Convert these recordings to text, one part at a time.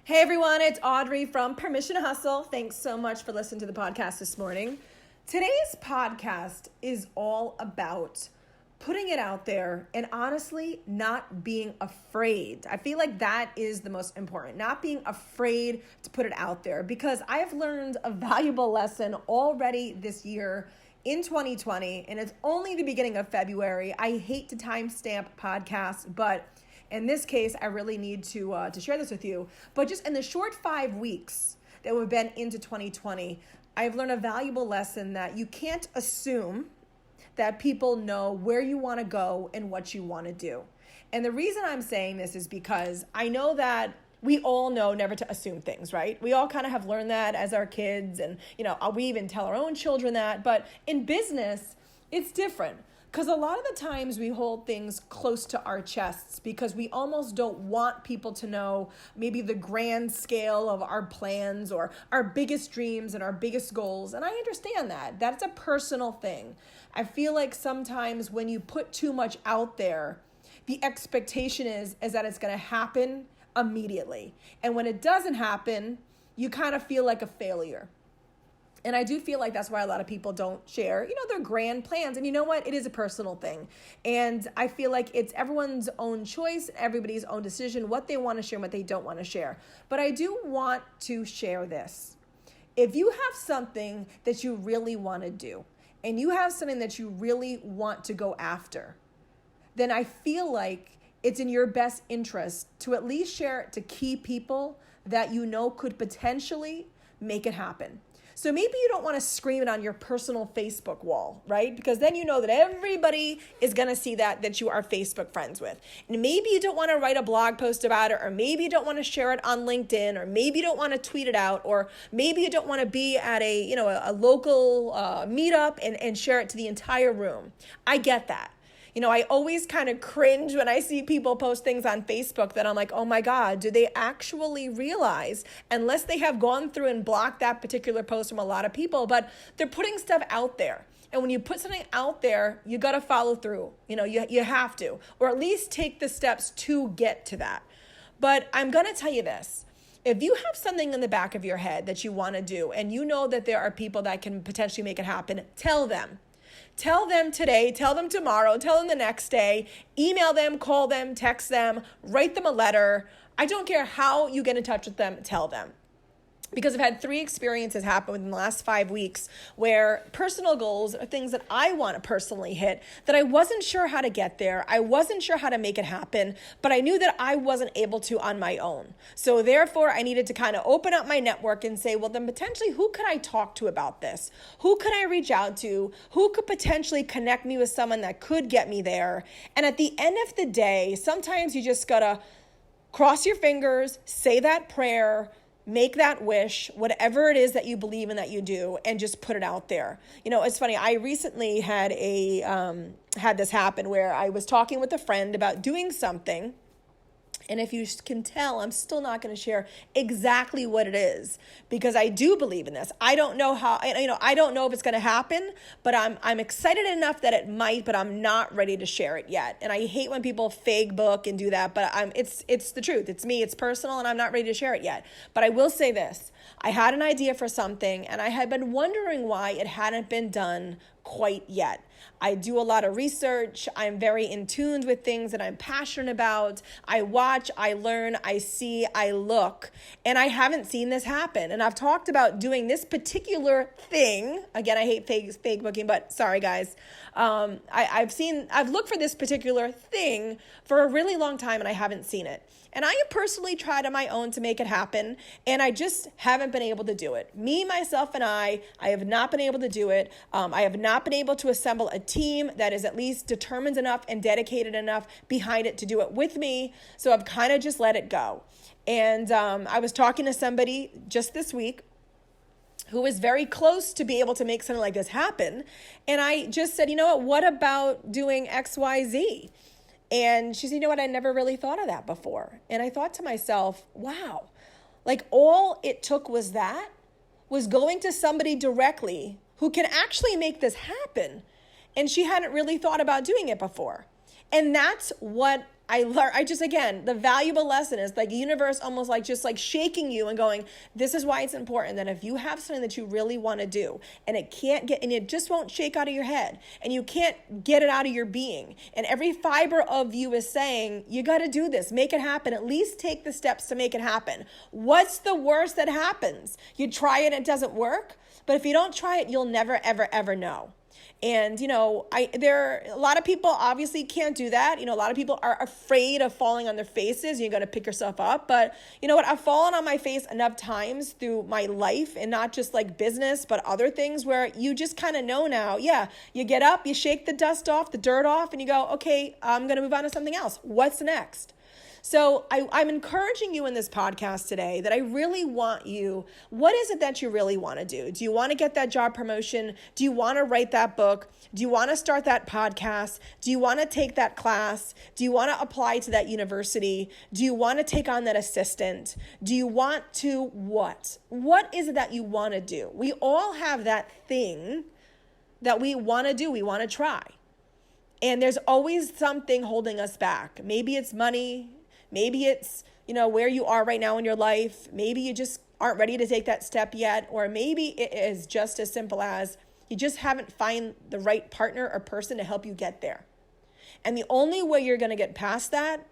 Hey everyone, it's Audrey from Permission to Hustle. Thanks so much for listening to the podcast this morning. Today's podcast is all about putting it out there and honestly not being afraid. I feel like that is the most important, not being afraid to put it out there, because I have learned a valuable lesson already this year in 2020, and it's only the beginning of February. I hate to timestamp podcasts, but in this case, I really need to share this with you. But just in the short 5 weeks that we've been into 2020, I've learned a valuable lesson that you can't assume that people know where you want to go and what you want to do. And the reason I'm saying this is because I know that we all know never to assume things, right? We all kind of have learned that as our kids, and we even tell our own children that. But in business, it's different. Because a lot of the times we hold things close to our chests because we almost don't want people to know maybe the grand scale of our plans or our biggest dreams and our biggest goals. And I understand that. That's a personal thing. I feel like sometimes when you put too much out there, the expectation is that it's going to happen immediately. And when it doesn't happen, you kind of feel like a failure. And I do feel like that's why a lot of people don't share, their grand plans. And you know what? It is a personal thing. And I feel like it's everyone's own choice, everybody's own decision, what they want to share and what they don't want to share. But I do want to share this. If you have something that you really want to do, and you have something that you really want to go after, then I feel like it's in your best interest to at least share it to key people that you know could potentially make it happen. So maybe you don't want to scream it on your personal Facebook wall, right? Because then you know that everybody is going to see that you are Facebook friends with. And maybe you don't want to write a blog post about it, or maybe you don't want to share it on LinkedIn, or maybe you don't want to tweet it out, or maybe you don't want to be at a local meetup and share it to the entire room. I get that. I always kind of cringe when I see people post things on Facebook that I'm like, oh my God, do they actually realize, unless they have gone through and blocked that particular post from a lot of people, but they're putting stuff out there. And when you put something out there, you got to follow through. You have to, or at least take the steps to get to that. But I'm going to tell you this. If you have something in the back of your head that you want to do, and you know that there are people that can potentially make it happen, tell them. Tell them today, tell them tomorrow, tell them the next day, email them, call them, text them, write them a letter. I don't care how you get in touch with them, tell them. Because I've had 3 experiences happen within the last 5 weeks where personal goals are things that I want to personally hit, that I wasn't sure how to get there. I wasn't sure how to make it happen, but I knew that I wasn't able to on my own. So therefore, I needed to kind of open up my network and say, well, then potentially who could I talk to about this? Who could I reach out to? Who could potentially connect me with someone that could get me there? And at the end of the day, sometimes you just got to cross your fingers, say that prayer, make that wish, whatever it is that you believe in that you do, and just put it out there. It's funny. I recently had had this happen where I was talking with a friend about doing something. And if you can tell, I'm still not going to share exactly what it is, because I do believe in this. I don't know how, I don't know if it's going to happen, but I'm excited enough that it might, but I'm not ready to share it yet. And I hate when people fake book and do that, but it's the truth. It's me, it's personal, and I'm not ready to share it yet. But I will say this. I had an idea for something, and I had been wondering why it hadn't been done quite yet. I do a lot of research. I'm very in tune with things that I'm passionate about. I watch, I learn, I see, I look, and I haven't seen this happen. And I've talked about doing this particular thing. Again, I hate fake booking, but sorry guys. I've looked for this particular thing for a really long time, and I haven't seen it. And I have personally tried on my own to make it happen, and I just haven't been able to do it. Me, myself, and I have not been able to do it. I have not been able to assemble a team that is at least determined enough and dedicated enough behind it to do it with me. So I've kind of just let it go. And I was talking to somebody just this week who was very close to be able to make something like this happen. And I just said, what about doing X, Y, Z? And she said, I never really thought of that before. And I thought to myself, wow, like all it took was going to somebody directly who can actually make this happen. And she hadn't really thought about doing it before. And that's what again, the valuable lesson is like the universe almost like just like shaking you and going, this is why it's important that if you have something that you really want to do and it just won't shake out of your head and you can't get it out of your being. And every fiber of you is saying, you got to do this, make it happen, at least take the steps to make it happen. What's the worst that happens? You try it, it doesn't work. But if you don't try it, you'll never, ever, ever know. And, a lot of people obviously can't do that. A lot of people are afraid of falling on their faces. You got to pick yourself up. But you know what? I've fallen on my face enough times through my life, and not just like business, but other things where you just kind of know now. Yeah, you get up, you shake the dust off, the dirt off, and you go, okay, I'm going to move on to something else. What's next? So I'm encouraging you in this podcast today that I really want you, what is it that you really want to do? Do you want to get that job promotion? Do you want to write that book? Do you want to start that podcast? Do you want to take that class? Do you want to apply to that university? Do you want to take on that assistant? Do you want to what? What is it that you want to do? We all have that thing that we want to do, we want to try. And there's always something holding us back. Maybe it's money. Maybe it's, where you are right now in your life. Maybe you just aren't ready to take that step yet. Or maybe it is just as simple as you just haven't found the right partner or person to help you get there. And the only way you're going to get past that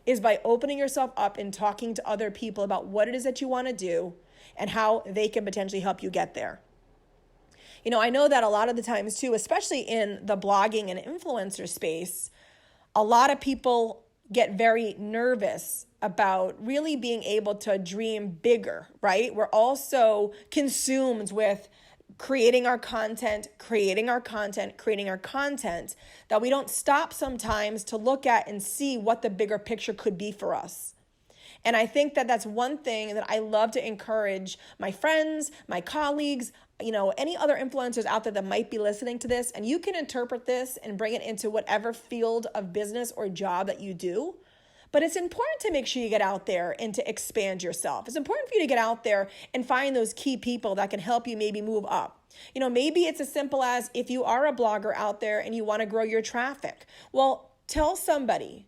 is by opening yourself up and talking to other people about what it is that you want to do and how they can potentially help you get there. I know that a lot of the times too, especially in the blogging and influencer space, a lot of people get very nervous about really being able to dream bigger, right? We're also consumed with creating our content, that we don't stop sometimes to look at and see what the bigger picture could be for us. And I think that that's one thing that I love to encourage my friends, my colleagues, any other influencers out there that might be listening to this, and you can interpret this and bring it into whatever field of business or job that you do. But it's important to make sure you get out there and to expand yourself. It's important for you to get out there and find those key people that can help you maybe move up. Maybe it's as simple as if you are a blogger out there and you want to grow your traffic. Well, tell somebody,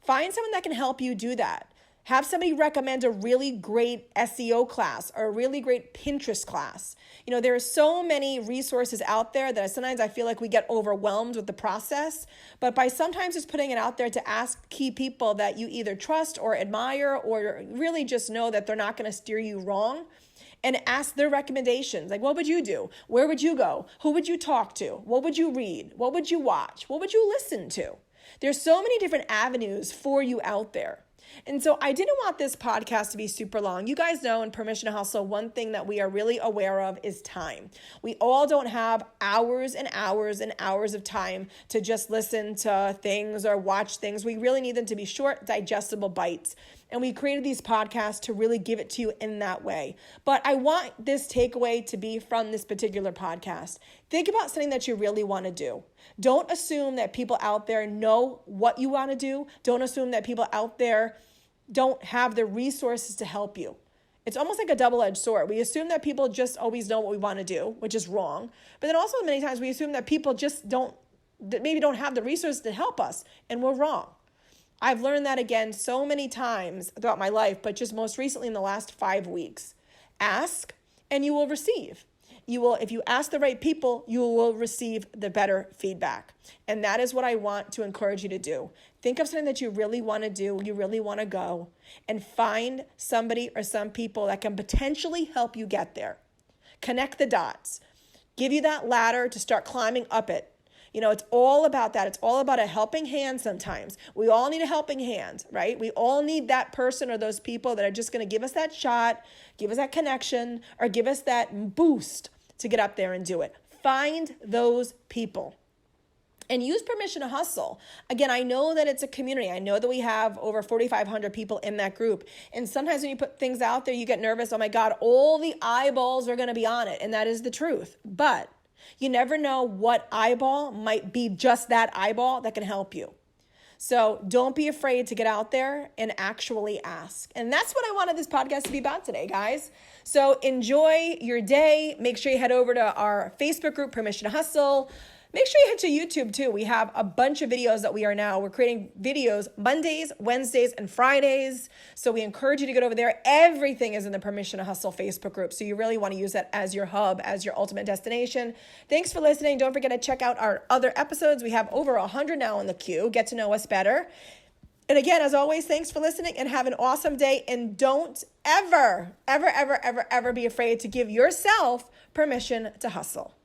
find someone that can help you do that. Have somebody recommend a really great SEO class or a really great Pinterest class. There are so many resources out there that sometimes I feel like we get overwhelmed with the process. But by sometimes just putting it out there to ask key people that you either trust or admire or really just know that they're not going to steer you wrong, and ask their recommendations. Like, what would you do? Where would you go? Who would you talk to? What would you read? What would you watch? What would you listen to? There's so many different avenues for you out there. And so I didn't want this podcast to be super long. You guys know in Permission to Hustle, one thing that we are really aware of is time. We all don't have hours and hours and hours of time to just listen to things or watch things. We really need them to be short, digestible bites. And we created these podcasts to really give it to you in that way. But I want this takeaway to be from this particular podcast. Think about something that you really want to do. Don't assume that people out there know what you want to do. Don't assume that people out there don't have the resources to help you. It's almost like a double-edged sword. We assume that people just always know what we want to do, which is wrong. But then also many times we assume that people just maybe don't have the resources to help us, and we're wrong. I've learned that again so many times throughout my life, but just most recently in the last 5 weeks. Ask and you will receive. If you ask the right people, you will receive the better feedback. And that is what I want to encourage you to do. Think of something that you really want to do, you really want to go, and find somebody or some people that can potentially help you get there. Connect the dots. Give you that ladder to start climbing up it. It's all about that. It's all about a helping hand sometimes. We all need a helping hand, right? We all need that person or those people that are just going to give us that shot, give us that connection, or give us that boost to get up there and do it. Find those people. And use Permission to Hustle. Again, I know that it's a community. I know that we have over 4,500 people in that group. And sometimes when you put things out there, you get nervous. Oh my God, all the eyeballs are going to be on it. And that is the truth. But you never know what eyeball might be just that eyeball that can help you. So don't be afraid to get out there and actually ask. And that's what I wanted this podcast to be about today, guys. So enjoy your day. Make sure you head over to our Facebook group, Permission to Hustle. Make sure you head to YouTube too. We have a bunch of videos that we're creating videos Mondays, Wednesdays, and Fridays. So we encourage you to get over there. Everything is in the Permission to Hustle Facebook group. So you really want to use that as your hub, as your ultimate destination. Thanks for listening. Don't forget to check out our other episodes. We have over 100 now in the queue. Get to know us better. And again, as always, thanks for listening and have an awesome day. And don't ever be afraid to give yourself permission to hustle.